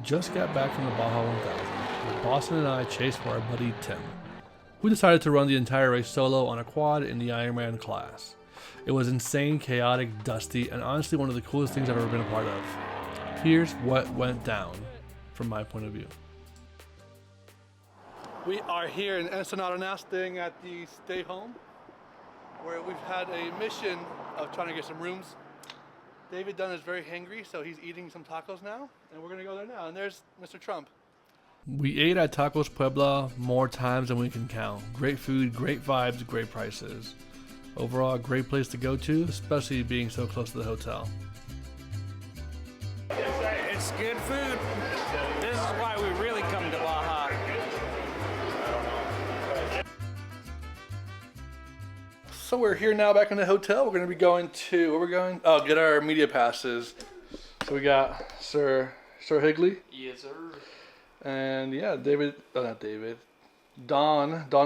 just got back from the Baja 1000, where Boston and I chased for our buddy Tim, who decided to run the entire race solo on a quad in the Ironman class. It was insane, chaotic, dusty, and honestly one of the coolest things I've ever been a part of. Here's what went down from my point of view. We are here in Ensenada now, staying at the stay home, where we've had a mission of trying to get some rooms. David Dunn is very hangry, so he's eating some tacos now, and we're gonna go there now. And there's Mr. Trump. We ate at Tacos Puebla more times than we can count. Great food, great vibes, great prices. Overall, a great place to go to, especially being so close to the hotel. It's good food. This is why we really come to Baja. So we're here now back in the hotel. We're going to be going to, where we're going? Oh, get our media passes. So we got Sir Higley. Yes, sir. And yeah, Don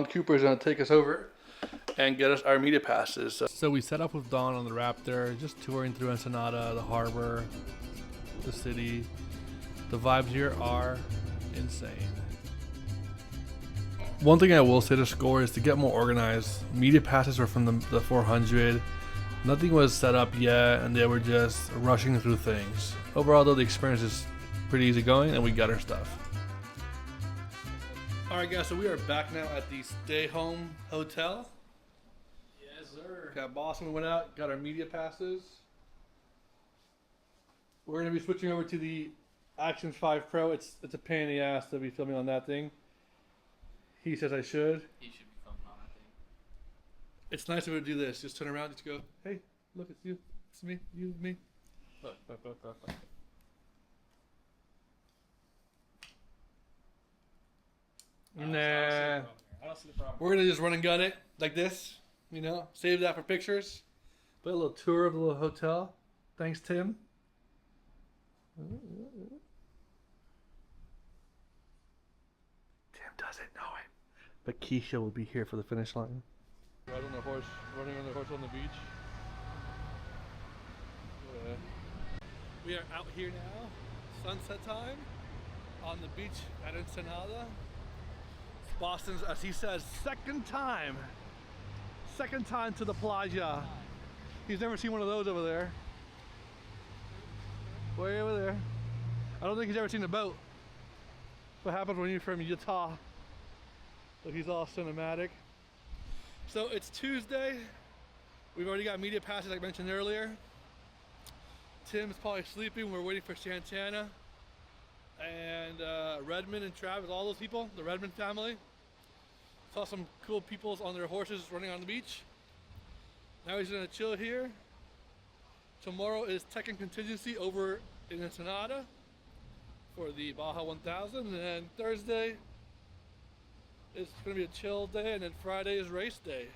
Cooper is going to take us over and get us our media passes. So we set up with Don on the Raptor, just touring through Ensenada, the harbor, the city. The vibes here are insane. One thing I will say to score is to get more organized. Media passes were from the 400. Nothing was set up yet, and they were just rushing through things. Overall, though, the experience is pretty easy going, and we got our stuff. All right, guys, so we are back now at the Stay Home Hotel. Yes, sir. Got Boston, we went out, got our media passes. We're going to be switching over to the Action 5 Pro. It's a pain in the ass to be filming on that thing. He says I should. He should be filming on that thing. It's nice of him to do this. Just turn around, just go, hey, look, it's you. It's me, you, me. Look. Nah. I don't see the problem. We're going to just run and gun it like this, you know, save that for pictures. But a little tour of the little hotel. Thanks, Tim. Tim doesn't know it. But Keisha will be here for the finish line. Right on the horse, running on the horse on the beach. Yeah. We are out here now, sunset time, on the beach at Ensenada. It's Boston's, as he says, second time to the playa. He's never seen one of those over there. Way over there. I don't think he's ever seen a boat. What happens when you're from Utah? But he's all cinematic. So it's Tuesday. We've already got media passes like I mentioned earlier. Tim's probably sleeping. We're waiting for Santana and Redmond and Travis, all those people, the Redmond family. Saw some cool people on their horses running on the beach. Now he's gonna chill here. Tomorrow is Tech and Contingency over in Ensenada for the Baja 1000, and then Thursday it's going to be a chill day, and then Friday is race day.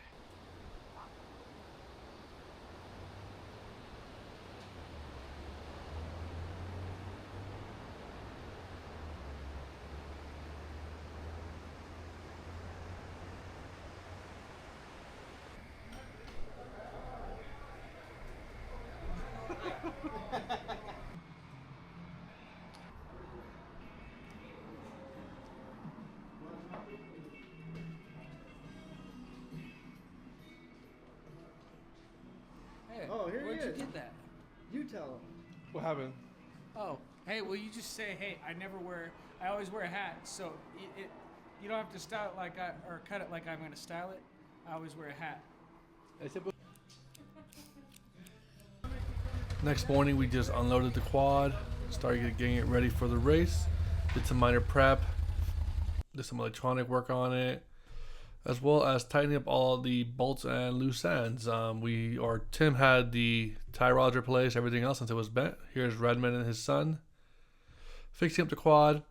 Oh, here Where'd he you is. get that? You tell him. What happened? Oh, hey, well, you just say, hey, I always wear a hat, so you don't have to style it like or cut it like I'm going to style it. I always wear a hat. Next morning we just unloaded the quad, started getting it ready for the race, did some minor prep, did some electronic work on it, as well as tightening up all the bolts and loose ends. Tim had the tie rods replaced, everything else since it was bent. Here's Redmond and his son fixing up the quad.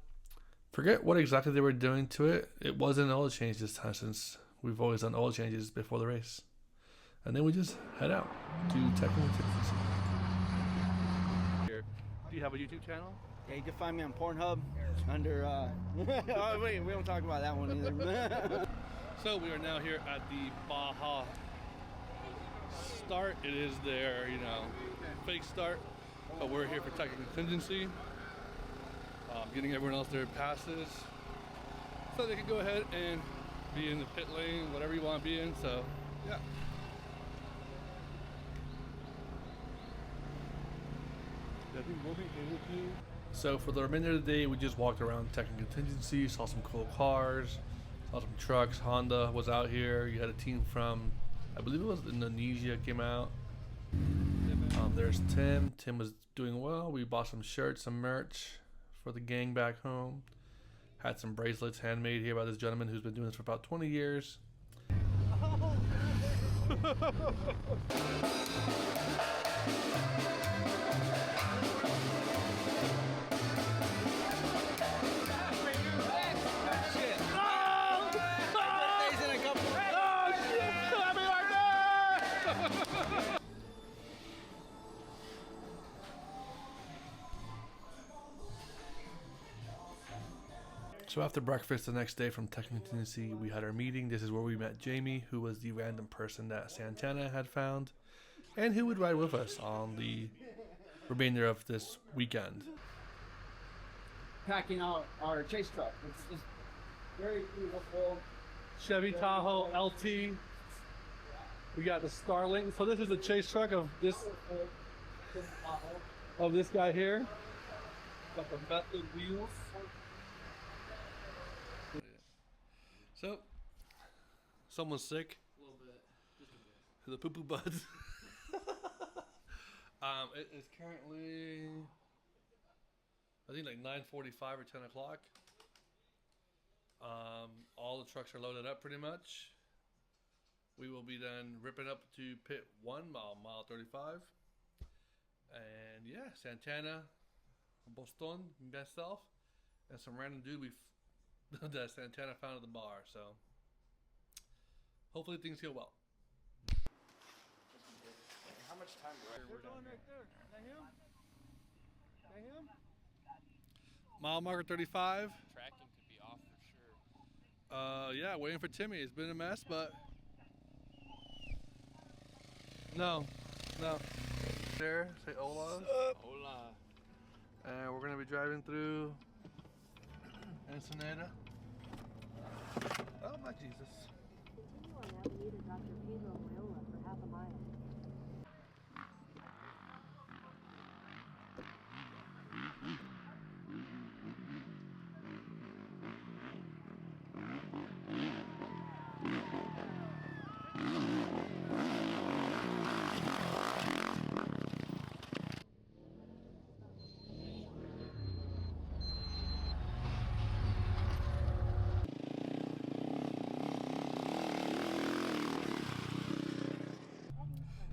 Forget what exactly they were doing to it. It wasn't an oil change this time, since we've always done oil changes before the race. And then we just head out to Tech and Contingency. Do you have a YouTube channel? Yeah, you can find me on Pornhub under. Oh wait, we don't talk about that one either. So we are now here at the Baja start. It is their, fake start, but we're here for Tech and Contingency. getting everyone else their passes so they can go ahead and be in the pit lane, whatever you want to be in. So, yeah. So for the remainder of the day, we just walked around tech and contingency, saw some cool cars, saw some trucks. Honda was out here. You had a team from, I believe it was Indonesia, came out. There's Tim. Tim was doing well. We bought some shirts, some merch for the gang back home. Had some bracelets handmade here by this gentleman who's been doing this for about 20 years. So after breakfast the next day from Tech and Contingency, we had our meeting. This is where we met Jamie, who was the random person that Santana had found, and who would ride with us on the remainder of this weekend. Packing out our chase truck. It's very beautiful. Chevy Tahoe LT. We got the Starlink. So this is the chase truck of this guy here. Got the metal wheels. So, someone's sick. A little bit, just a bit. The poo-poo buds. It is currently, I think like 9:45 or 10 o'clock. All the trucks are loaded up pretty much. We will be then ripping up to pit 1, mile 35. And yeah, Santana, Boston, myself, and some random dude that Santana found at the bar. So hopefully things go well. How much time do I There's one right there. Is that him? Is that him? Mile marker 35. Tracking could be off for sure. Yeah, waiting for Timmy. It's been a mess, but no. There, say hola. Hola. And we're gonna be driving through Ensenada. Oh my Jesus. Continue on Avenida Dr. Pedro Loyola for half a mile.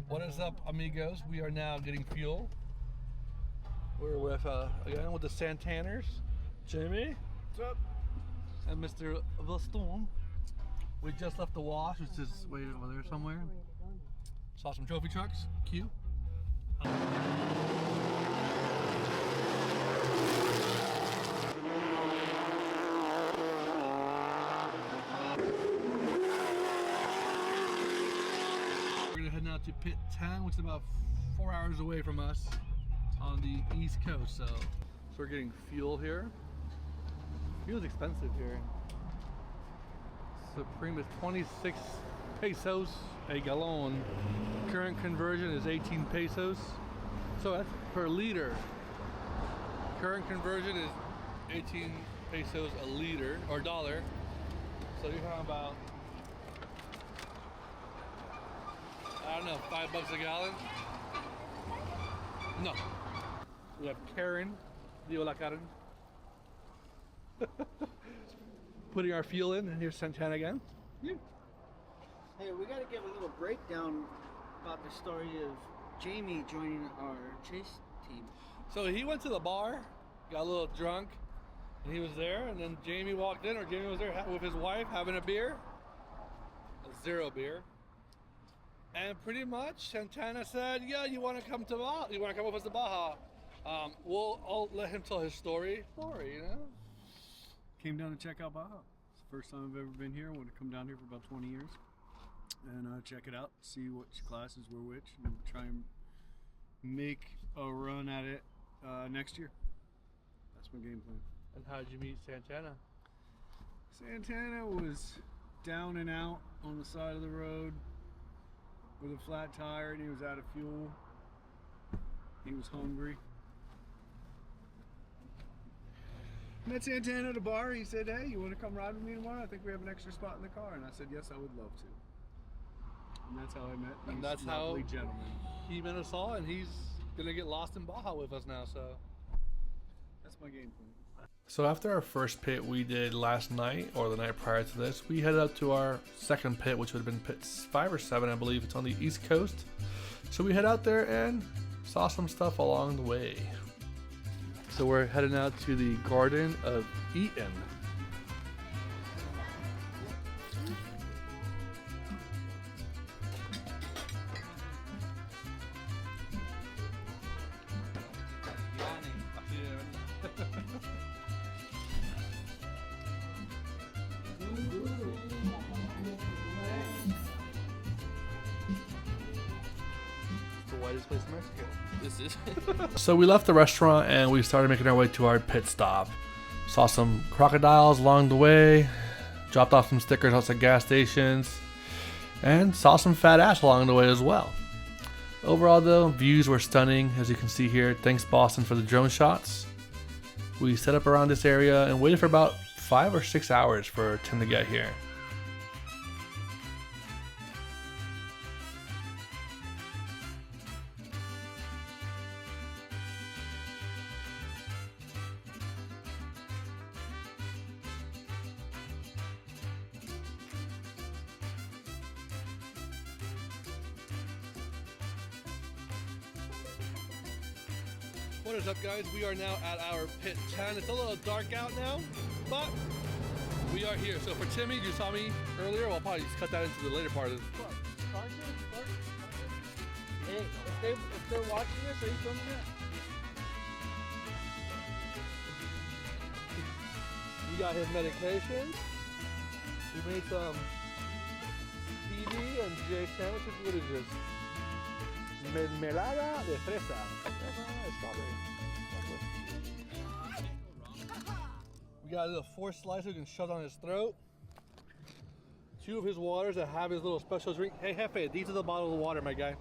What is up, amigos? We are now getting fuel. We're with, again, with the Santaners, Jamie. What's up? And Mr. Voston. We just left the wash, which is way over there somewhere. Saw some trophy trucks. Cute. We're gonna head now to pit 10, which is about 4 hours away from us on the East Coast. So we're getting fuel here. Fuel's expensive here. Supreme is 26 pesos a gallon. Current conversion is 18 pesos. So that's per liter. Current conversion is 18 pesos a liter, or dollar. So you're talking about, I don't know, $5 a gallon? No. We have Karen. Hola Karen. Putting our fuel in, and here's Santana again. Yeah. Hey, we gotta give a little breakdown about the story of Jamie joining our chase team. So he went to the bar, got a little drunk, and he was there, and then Jamie walked in, or Jamie was there with his wife having a beer. A zero beer. And pretty much Santana said, yeah, you want to come to Baja? You want to come with us to Baja? I'll let him tell his story, you know? Came down to check out Baja. It's the first time I've ever been here. I want to come down here for about 20 years and check it out, see which classes were which, and try and make a run at it next year. That's my game plan. And how did you meet Santana? Santana was down and out on the side of the road with a flat tire, and he was out of fuel. He was hungry. Met Santana at a bar. He said, "Hey, you want to come ride with me tomorrow? I think we have an extra spot in the car." And I said, "Yes, I would love to." And that's how I met these And that's lovely how gentlemen. he met us all, and he's gonna get lost in Baja with us now. So That's my game plan. So after our first pit we did last night, or the night prior to this, we headed up to our second pit, which would have been pit 5 or 7, I believe. It's on the East Coast. So we head out there and saw some stuff along the way. So we're heading out to the Garden of Eden. The whitest place in Mexico. This is. So we left the restaurant and we started making our way to our pit stop. Saw some crocodiles along the way, dropped off some stickers outside gas stations, and saw some fat ass along the way as well. Overall though, views were stunning, as you can see here. Thanks Boston for the drone shots. We set up around this area and waited for about 5 or 6 hours for Tim to get here. What is up, guys? We are now at our pit 10. It's a little dark out now, but we are here. So for Timmy, you saw me earlier. We'll probably just cut that into the later part of this. Hey, if they're watching this, are you filming it? We got his medications. We made some PB and J sandwiches. What is this? Mermelada de fresa. Strawberry. We got a little 4 slicer we can shove down his throat. 2 of his waters that have his little special drink. Hey Jefe, these are the bottles of water, my guy.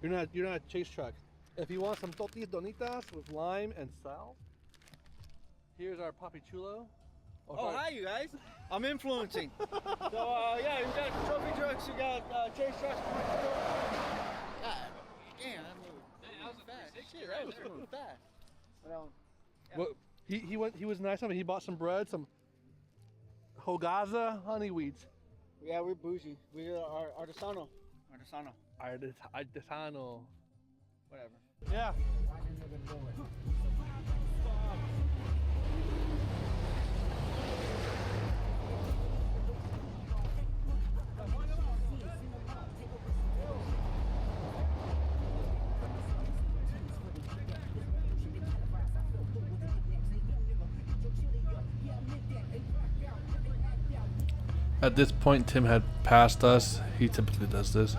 You're not a chase truck. If you want some tortillas donitas with lime and sal, here's our papi chulo. Oh, hi, you guys. I'm influencing. So, yeah, we got trophy trucks, we got chase trucks. God, damn, that moved fast. Shit, that was moving fast. Yeah. Well, he was nice. I mean, he bought some bread, some hogaza honey wheats. Yeah, we're bougie. We are artisano. Artesano. Whatever. Yeah. At this point, Tim had passed us. He typically does this.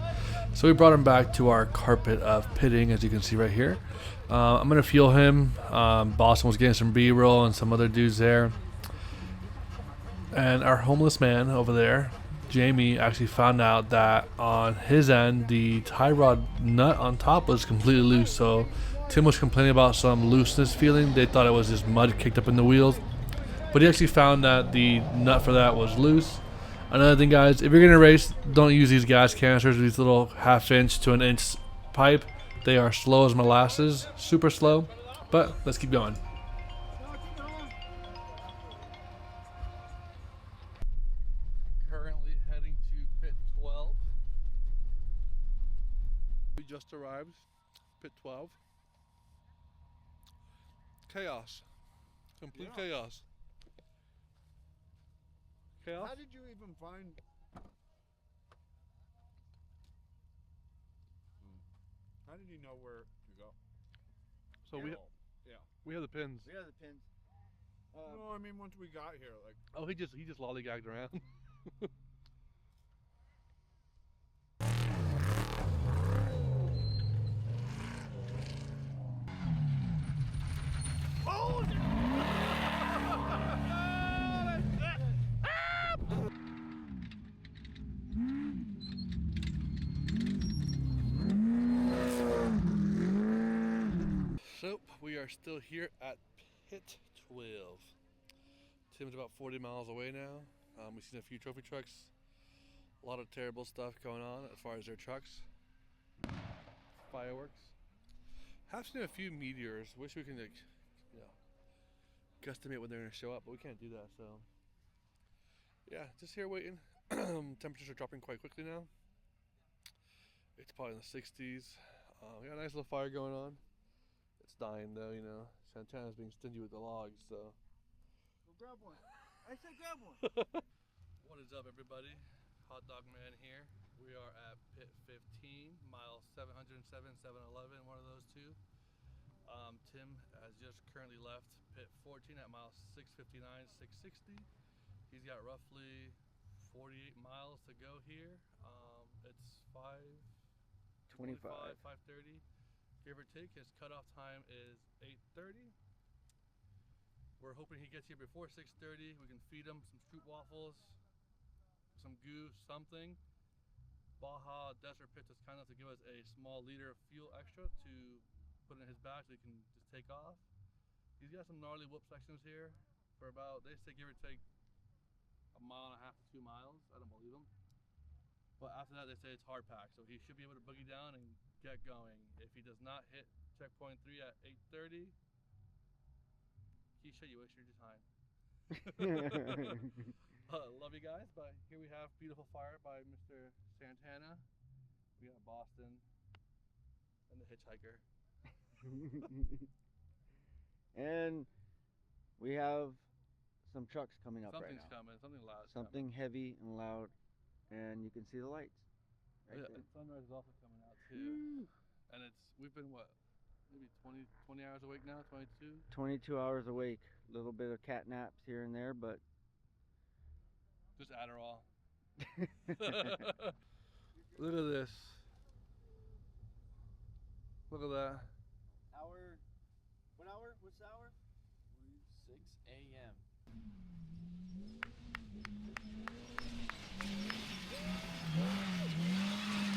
So we brought him back to our carpet of pitting, as you can see right here. I'm going to fuel him. Boston was getting some B-roll and some other dudes there. And our homeless man over there, Jamie, actually found out that on his end, the tie rod nut on top was completely loose. So Tim was complaining about some looseness feeling. They thought it was just mud kicked up in the wheels. But he actually found that the nut for that was loose. Another thing, guys, if you're going to race, don't use these gas canisters, these little 1/2 inch to 1 inch pipe. They are slow as molasses, super slow, but let's keep going. Currently heading to pit 12. We just arrived, pit 12. Chaos, complete chaos. Chaos? How did you even find? How did you know where to go? So Yeah. we have the pins. We have the pins. No, I mean once we got here, like. Oh, he just lollygagged around. are still here at Pit 12. Tim's about 40 miles away now. We've seen a few trophy trucks. A lot of terrible stuff going on as far as their trucks. Fireworks. Have seen a few meteors. Wish we can, like, you know, guesstimate when they're gonna show up, but we can't do that. So, yeah, just here waiting. Temperatures are dropping quite quickly now. It's probably in the 60s. We got a nice little fire going on. It's dying though, you know. Santana's being stingy with the logs, so. Go grab one. I said grab one. What is up, everybody? Hot Dog Man here. We are at Pit 15, mile 707, 711, one of those two. Tim has just currently left Pit 14 at mile 659, 660. He's got roughly 48 miles to go here. It's 5:25, 5:30, give or take. His cutoff time is 8:30. We're hoping he gets here before 6:30. We can feed him some fruit waffles, some goo, something. Baja Desert Pits is kind enough to give us a small liter of fuel extra to put in his bag so he can just take off. He's got some gnarly whoop sections here for about, they say give or take, a mile and a half to 2 miles. I don't believe them. But after that, they say it's hard packed, so he should be able to boogie down and get going. If he does not hit checkpoint 3 at 8:30, Keisha, you wasted your time. Love you guys, but here we have Beautiful Fire by Mr. Santana. We got Boston and the Hitchhiker. And we have some trucks coming up right Something's now. coming, something loud. Something heavy and loud, and you can see the lights. Right Yeah, there. and sunrise is also coming out too. And we've been what, maybe 20 hours awake now, 22? 22 hours awake. A little bit of cat naps here and there, but Just Adderall. Look at this. Look at that. hour. What hour? What's the hour? 6 a.m.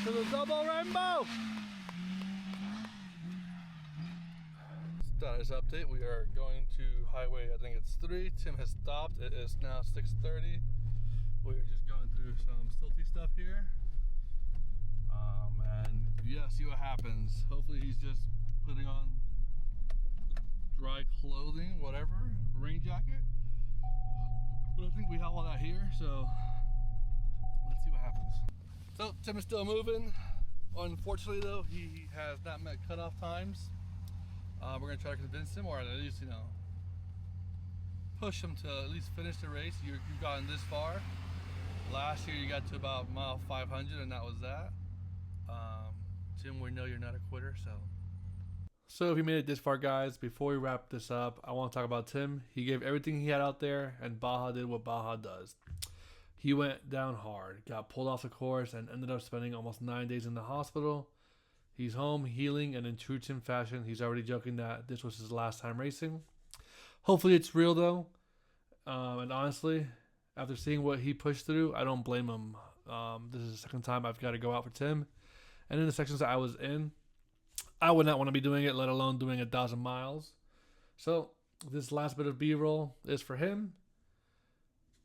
To the double rainbow! Status update. We are going to highway, I think it's 3. Tim has stopped. It is now 6:30. We are just going through some stilty stuff here. And yeah, see what happens. Hopefully he's just putting on dry clothing, whatever, rain jacket. But I think we have all that here, so let's see what happens. So Tim is still moving. Unfortunately though, he has not met cutoff times. We're gonna try to convince him, or at least, you know, push him to at least finish the race. You've gotten this far. Last year you got to about mile 500 and that was that. Tim, we know you're not a quitter, so. So if you made it this far, guys, before we wrap this up, I want to talk about Tim. He gave everything he had out there, and Baja did what Baja does. He went down hard, got pulled off the course, and ended up spending almost 9 days in the hospital. He's home, healing, and in true Tim fashion, he's already joking that this was his last time racing. Hopefully it's real, though. And honestly, after seeing what he pushed through, I don't blame him. This is the second time I've got to go out for Tim. And in the sections that I was in, I would not want to be doing it, let alone doing 1,000 miles. So this last bit of B-roll is for him.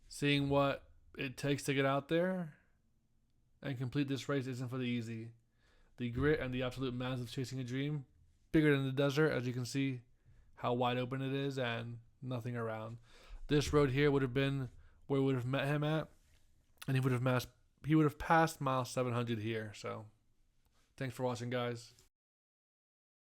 Seeing what it takes to get out there and complete this race isn't for the easy. The grit and the absolute madness of chasing a dream, bigger than the desert, as you can see how wide open it is and nothing around. This road here would have been where we would have met him at, and he would have passed mile 700 here. So thanks for watching, guys.